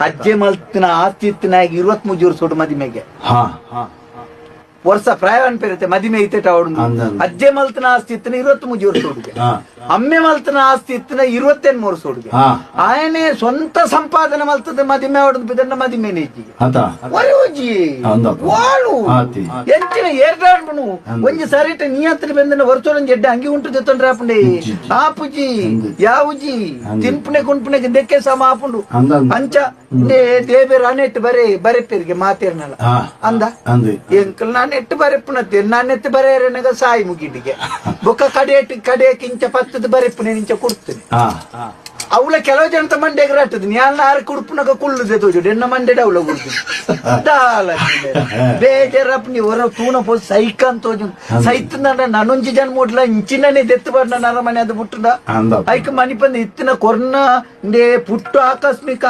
ಅಜ್ಜೆ ಮಲ್ತಿನ ಆಸ್ತಿ ಇತ್ತಿನಾಗಿ 23 ವರ್ಷ ಸೋಡು ಮದಿಮೆಗೆ ವರ್ಷ ಪ್ರಾಯ ಅನ್ಪಿರುತ್ತೆ ಮದಿಮೆ ಐತೆ ಅವಡು ಅಜ್ಜೆ ಮಲ್ತನ ಆಸ್ತಿ ಇತ್ತಿನ 23 ವರ್ಷ ಹುಡುಗೆ ಅಮ್ಮೆ ಮಲ್ತನ ಆಸ್ತಿ ಇತ್ತಿನ 28 ವರ್ಷ ಹುಡುಗೆ ಆಯನೆ ಸ್ವಂತ ಸಂಪಾದನೆ ಮಲ್ತದ ಮದಿಮೆ ಅವಡದು ಬಿದನ್ನ ಮದಿಮೆ ನೇಜಿ ಒರವುಜಿ ವಾಳು ಎಂಚಿನ ಏರ್ದಾಡ್ಬನು ಒಂಜಿ ಸರಿಟ ನೀಯಂತ್ರ ಬೆಂದನ ವರ್ಷೋಳಂಜಿ ಎಡ್ಡೆ ಅಂಗಿ ಉಂಟು ತೆತ್ತೊಂಡ್ರೆ ಆಪುಂಡೆ ಆಪುಜಿ ಯಾವುಜಿ ತಿನ್ಪುನೆ ಕುನ್ಪುನೆಗೆ ದೆಕ್ಕೆ ಸಮ ಆಪುಂಡು ಅಂಚ ದೇಬೇರು ಅನೆಟ್ಟು ಬರೆಪೇರಿಗೆ ಮಾತೇರ್ನಲ್ಲ ಅಂದ ಎಂಕಲ್ ನಾನು ಎಟ್ಟು ಬರೆಪ್ಪುನತ್ತೆ ನಾನೆತ್ತು ಬರೆಯರನಗ ಸಾಯಿ ಮುಗಿಡಿಗೆ ಬೊಕ್ಕ ಕಡೆ ಕಿಂಚ ಪತ್ತದ ಬರೆಪ್ಪುನೆ ನಿಂಚ ಕೊಡ್ತೇನೆ ಅವಳ ಕೆಲವು ಜನ ಮಂಡ್ಯಗೆ ರಾಟದ ನ್ಯಾಲ ಆರ ಕುಡುಪುನಗ ಕುಳ್ಳುದೆ ತೋಜು ಎನ್ನ ಮಂಡ್ಯದ ಅವಳ ಕುಡ್ತೀನಿ ಬೇಜಾರಪ್ಪ ನೀವು ಹೊರ ತೂನ ಪೋ ಸೈಕ ಅಂತ ತೋಜು ಸೈತ್ ನನೊಂಜಿ ಜನ ಮೂಡ್ಲ ಇಂಚಿನೇ ದೆತ್ತು ಬರ್ನ ನನ್ನ ಮನೆ ಅದು ಬಿಟ್ಟದ ಐಕ ಮನಿ ಬಂದು ಇತ್ತಿನ ಕೊರ್ನ ಪುಟ್ಟು ಆಕಸ್ಮಿಕ